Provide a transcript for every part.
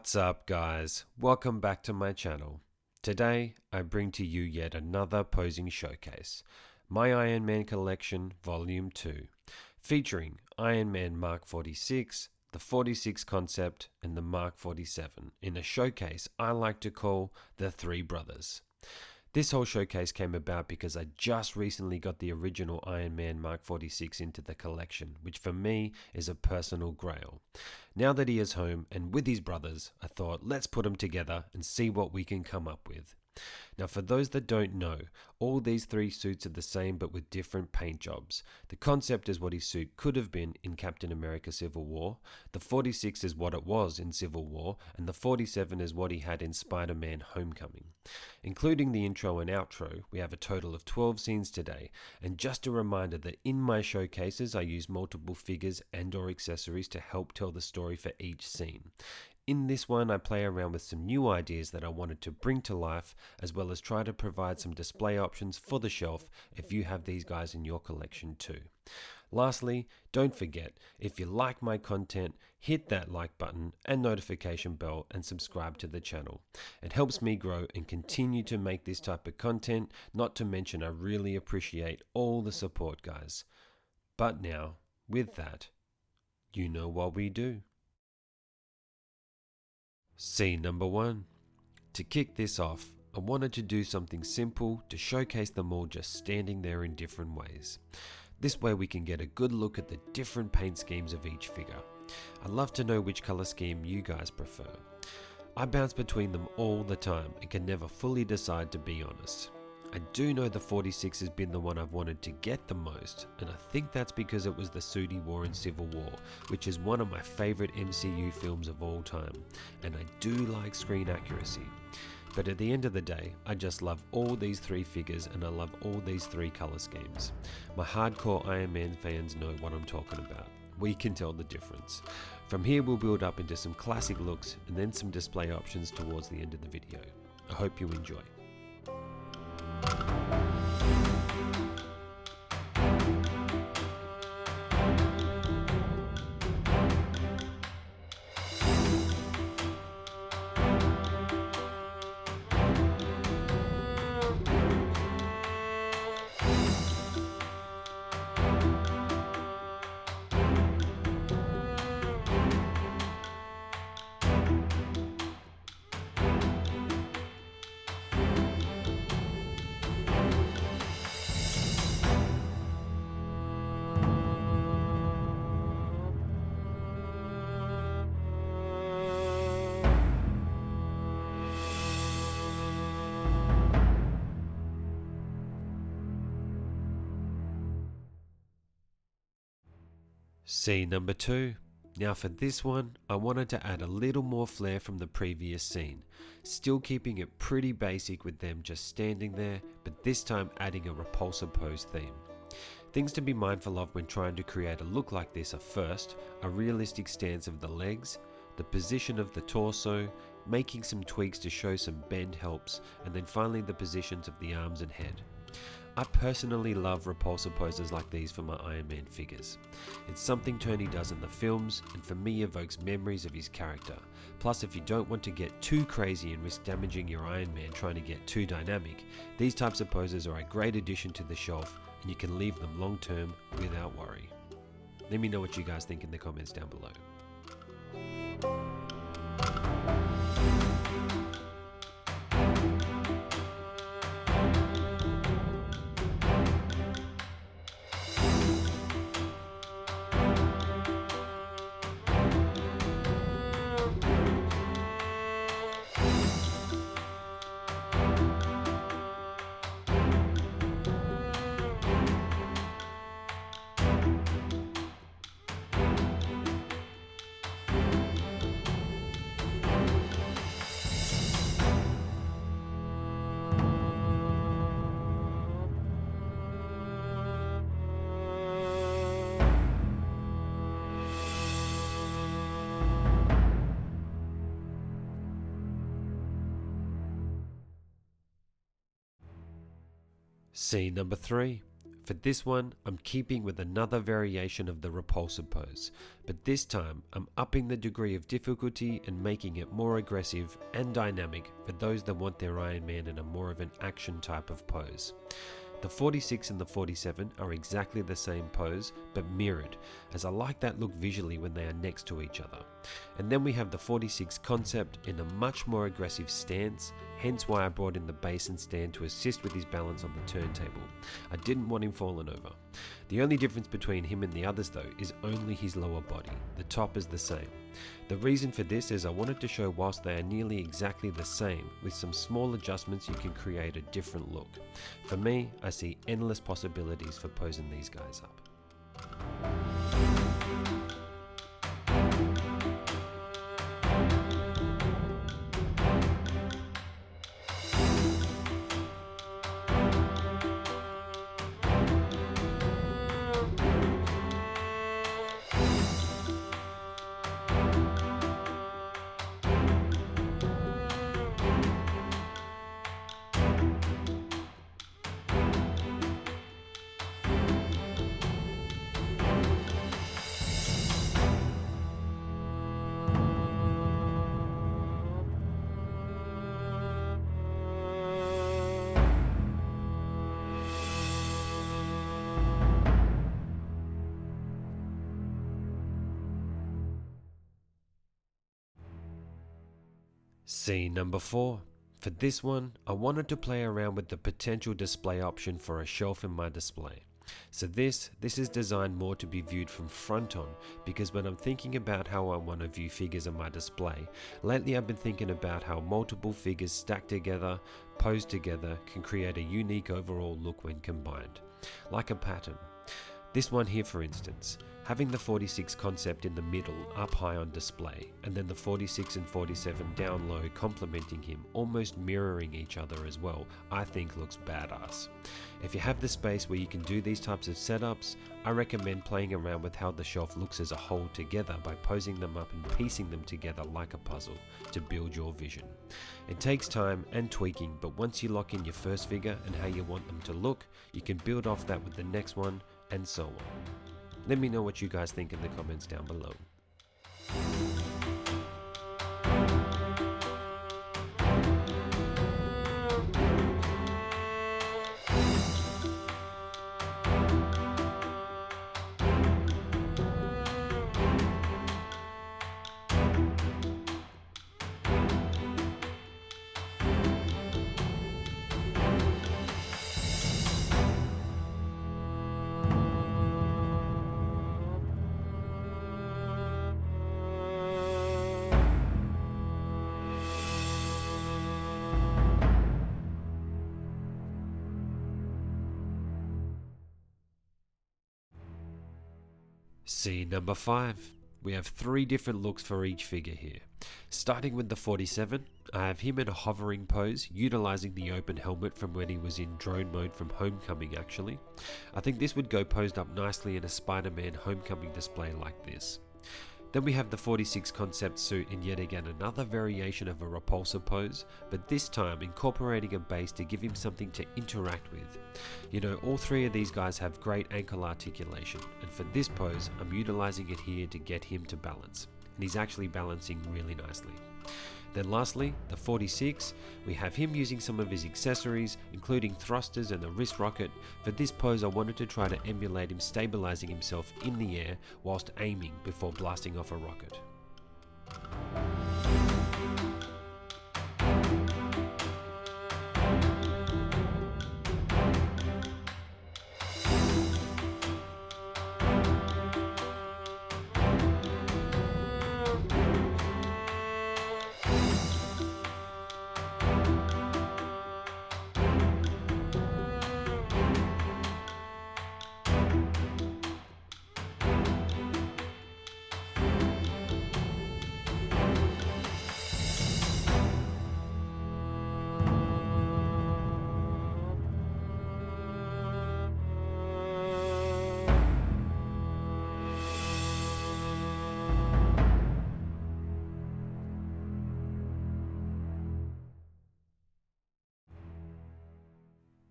What's up, guys? Welcome back to my channel. Today I bring to you yet another posing showcase, my Iron Man collection volume 2, featuring Iron Man Mark 46, the 46 concept and the Mark 47 in a showcase I like to call the Three Brothers. This whole showcase came about because I just recently got the original Iron Man Mark 46 into the collection, which for me is a personal grail. Now that he is home and with his brothers, I thought let's put them together and see what we can come up with. Now for those that don't know, all these three suits are the same but with different paint jobs. The concept is what his suit could have been in Captain America Civil War, the 46 is what it was in Civil War, and the 47 is what he had in Spider-Man Homecoming. Including the intro and outro, we have a total of 12 scenes today, and just a reminder that in my showcases I use multiple figures and or accessories to help tell the story for each scene. In this one, I play around with some new ideas that I wanted to bring to life, as well as try to provide some display options for the shelf if you have these guys in your collection too. Lastly, don't forget, if you like my content, hit that like button and notification bell and subscribe to the channel. It helps me grow and continue to make this type of content, not to mention I really appreciate all the support, guys. But now, with that, you know what we do. Scene number 1. To kick this off, I wanted to do something simple to showcase them all just standing there in different ways. This way we can get a good look at the different paint schemes of each figure. I'd love to know which color scheme you guys prefer. I bounce between them all the time and can never fully decide, to be honest. I do know the 46 has been the one I've wanted to get the most, and I think that's because it was the suit he wore in Civil War, which is one of my favorite MCU films of all time, and I do like screen accuracy. But at the end of the day, I just love all these three figures and I love all these three color schemes. My hardcore Iron Man fans know what I'm talking about. We can tell the difference. From here we'll build up into some classic looks and then some display options towards the end of the video. I hope you enjoy. Scene number 2. Now for this one, I wanted to add a little more flair from the previous scene, still keeping it pretty basic with them just standing there, but this time adding a repulsive pose theme. Things to be mindful of when trying to create a look like this are first, a realistic stance of the legs, the position of the torso, making some tweaks to show some bend helps, and then finally the positions of the arms and head. I personally love repulsive poses like these for my Iron Man figures. It's something Tony does in the films and for me evokes memories of his character. Plus, if you don't want to get too crazy and risk damaging your Iron Man trying to get too dynamic, these types of poses are a great addition to the shelf and you can leave them long term without worry. Let me know what you guys think in the comments down below. Scene number 3. For this one, I'm keeping with another variation of the repulsive pose, but this time I'm upping the degree of difficulty and making it more aggressive and dynamic for those that want their Iron Man in a more of an action type of pose. The 46 and the 47 are exactly the same pose, but mirrored, as I like that look visually when they are next to each other. And then we have the 46 concept in a much more aggressive stance, hence why I brought in the base and stand to assist with his balance on the turntable. I didn't want him falling over. The only difference between him and the others though is only his lower body. The top is the same. The reason for this is I wanted to show whilst they are nearly exactly the same, with some small adjustments you can create a different look. For me, I see endless possibilities for posing these guys up. Scene number 4. For this one, I wanted to play around with the potential display option for a shelf in my display. So this is designed more to be viewed from front on, because when I'm thinking about how I want to view figures in my display, lately I've been thinking about how multiple figures stacked together, posed together, can create a unique overall look when combined, like a pattern. This one here for instance, having the 46 concept in the middle up high on display, and then the 46 and 47 down low complementing him, almost mirroring each other as well, I think looks badass. If you have the space where you can do these types of setups, I recommend playing around with how the shelf looks as a whole together by posing them up and piecing them together like a puzzle to build your vision. It takes time and tweaking, but once you lock in your first figure and how you want them to look, you can build off that with the next one, and so on. Let me know what you guys think in the comments down below. Scene number 5. We have 3 different looks for each figure here. Starting with the 47, I have him in a hovering pose, utilizing the open helmet from when he was in drone mode from Homecoming actually. I think this would go posed up nicely in a Spider-Man Homecoming display like this. Then we have the 46 concept suit in yet again another variation of a repulsive pose, but this time incorporating a base to give him something to interact with. You know, all 3 of these guys have great ankle articulation, and for this pose I'm utilizing it here to get him to balance, and he's actually balancing really nicely. Then lastly, the 46, we have him using some of his accessories, including thrusters and the wrist rocket. For this pose I wanted to try to emulate him stabilizing himself in the air whilst aiming before blasting off a rocket.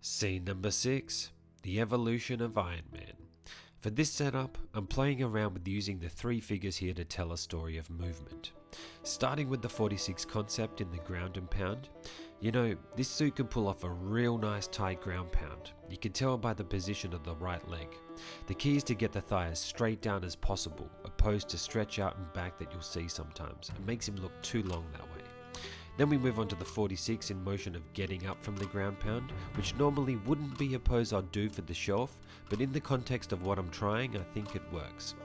Scene number 6. The evolution of Iron Man. For this setup, I'm playing around with using the three figures here to tell a story of movement. Starting with the 46 concept in the ground and pound. You know, this suit can pull off a real nice tight ground pound. You can tell by the position of the right leg. The key is to get the thigh as straight down as possible, opposed to stretch out and back that you'll see sometimes. It makes him look too long that way. Then we move on to the 46 in motion of getting up from the ground pound, which normally wouldn't be a pose I'd do for the shelf, but in the context of what I'm trying, I think it works.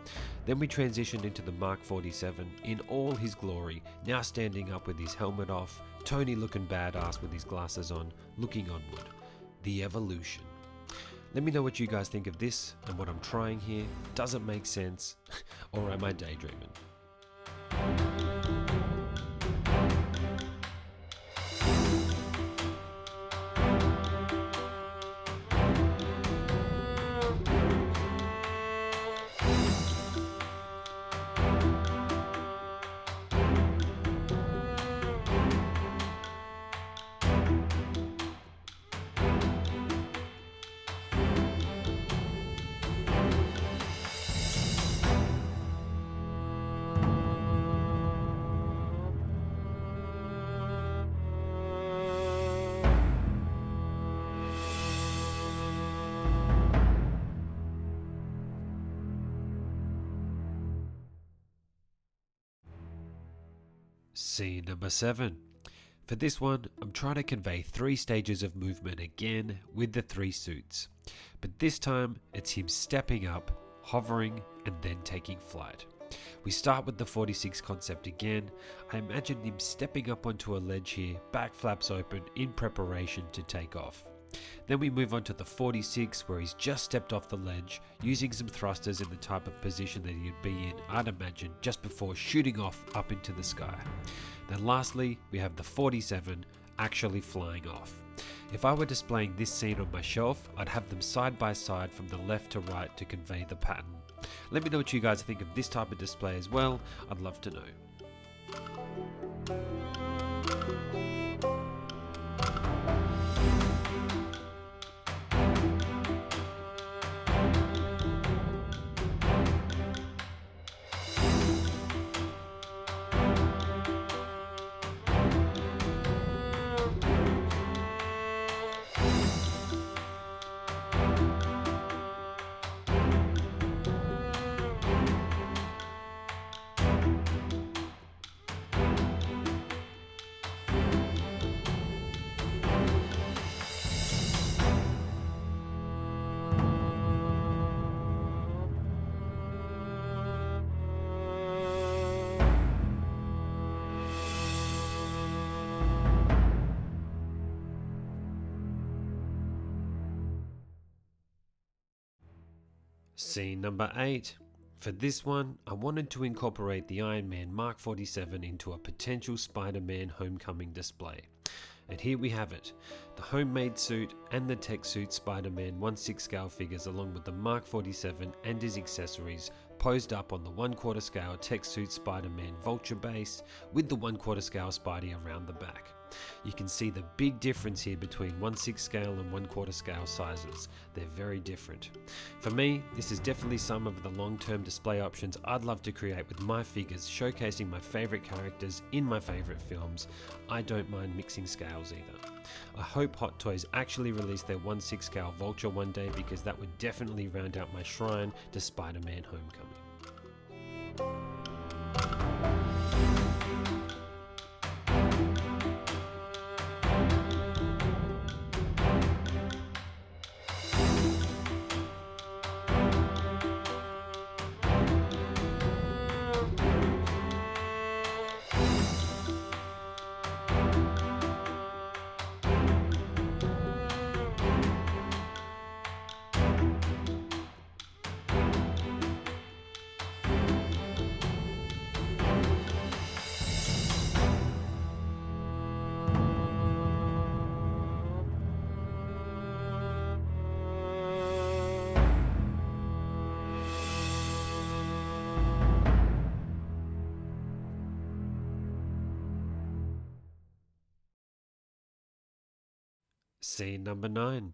Then we transition into the Mark 47 in all his glory, now standing up with his helmet off, Tony looking badass with his glasses on, looking onward. The evolution. Let me know what you guys think of this and what I'm trying here. Does it make sense? Or am I daydreaming? Scene number 7. For this one, I'm trying to convey 3 stages of movement again with the 3 suits. But this time, it's him stepping up, hovering, and then taking flight. We start with the 46 concept again. I imagine him stepping up onto a ledge here, back flaps open, in preparation to take off. Then we move on to the 46 where he's just stepped off the ledge, using some thrusters in the type of position that he'd be in, I'd imagine, just before shooting off up into the sky. Then lastly, we have the 47 actually flying off. If I were displaying this scene on my shelf, I'd have them side by side from the left to right to convey the pattern. Let me know what you guys think of this type of display as well, I'd love to know. Scene number 8. For this one, I wanted to incorporate the Iron Man Mark 47 into a potential Spider-Man Homecoming display. And here we have it, the homemade suit and the tech suit Spider-Man 1/6 scale figures along with the Mark 47 and his accessories posed up on the 1/4 scale tech suit Spider-Man Vulture base with the 1/4 scale Spidey around the back. You can see the big difference here between 1/6 scale and 1/4 scale sizes. They're very different. For me, this is definitely some of the long-term display options I'd love to create with my figures, showcasing my favorite characters in my favorite films. I don't mind mixing scales either. I hope Hot Toys actually release their 1/6 scale Vulture one day, because that would definitely round out my shrine to Spider-Man Homecoming. Scene number 9.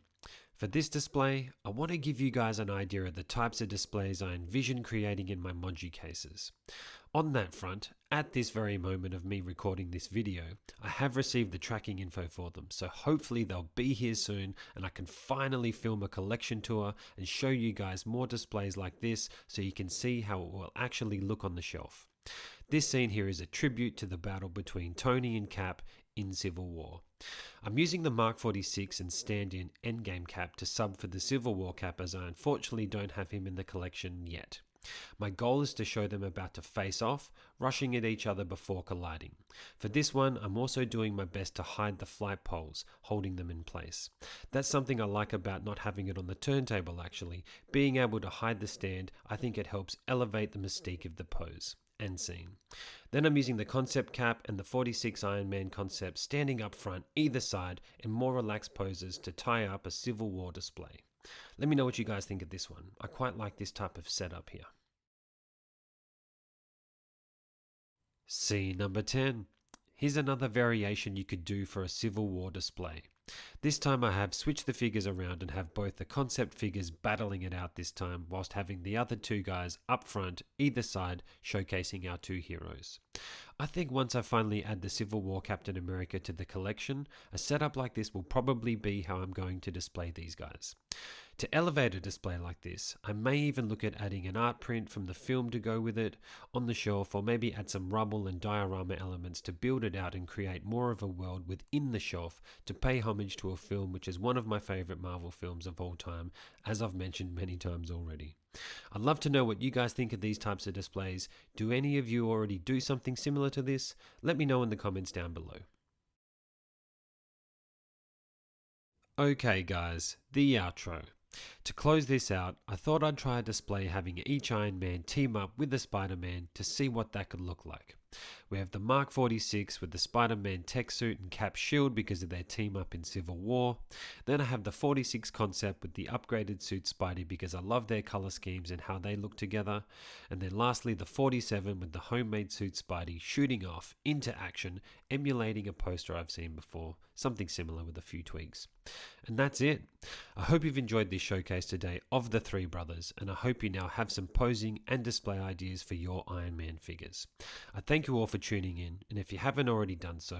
For this display, I want to give you guys an idea of the types of displays I envision creating in my Moji cases. On that front, at this very moment of me recording this video, I have received the tracking info for them, so hopefully they'll be here soon and I can finally film a collection tour and show you guys more displays like this so you can see how it will actually look on the shelf. This scene here is a tribute to the battle between Tony and Cap in Civil War. I'm using the Mark 46 and stand-in Endgame Cap to sub for the Civil War Cap, as I unfortunately don't have him in the collection yet. My goal is to show them about to face off, rushing at each other before colliding. For this one, I'm also doing my best to hide the flight poles, holding them in place. That's something I like about not having it on the turntable actually. Being able to hide the stand, I think it helps elevate the mystique of the pose and scene. Then I'm using the concept cap and the 46 Iron Man concept standing up front either side in more relaxed poses to tie up a Civil War display. Let me know what you guys think of this one. I quite like this type of setup here. Scene number 10. Here's another variation you could do for a Civil War display. This time I have switched the figures around and have both the concept figures battling it out this time, whilst having the other two guys up front, either side, showcasing our two heroes. I think once I finally add the Civil War Captain America to the collection, a setup like this will probably be how I'm going to display these guys. To elevate a display like this, I may even look at adding an art print from the film to go with it on the shelf, or maybe add some rubble and diorama elements to build it out and create more of a world within the shelf to pay homage to a film which is one of my favourite Marvel films of all time, as I've mentioned many times already. I'd love to know what you guys think of these types of displays. Do any of you already do something similar to this? Let me know in the comments down below. Okay guys, the outro. To close this out, I thought I'd try a display having each Iron Man team up with the Spider-Man to see what that could look like. We have the Mark 46 with the Spider-Man tech suit and Cap shield because of their team up in Civil War. Then I have the 46 concept with the upgraded suit Spidey because I love their colour schemes and how they look together. And then lastly the 47 with the homemade suit Spidey shooting off into action, emulating a poster I've seen before, something similar with a few tweaks. And that's it. I hope you've enjoyed this showcase today of the three brothers, and I hope you now have some posing and display ideas for your Iron Man figures. I thank you all for tuning in, and if you haven't already done so,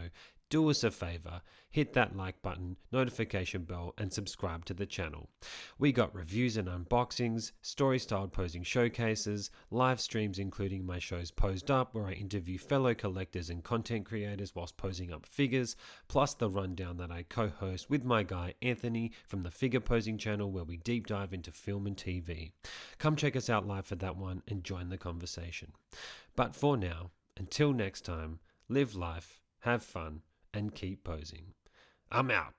do us a favor, hit that like button, notification bell, and subscribe to the channel. We got reviews and unboxings, story-styled posing showcases, live streams including my shows Posed Up, where I interview fellow collectors and content creators whilst posing up figures, plus the rundown that I co-host with my guy Anthony from the Figure Posing channel, where we deep dive into film and TV. Come check us out live for that one and join the conversation. But for now, until next time, live life, have fun, and keep posing. I'm out.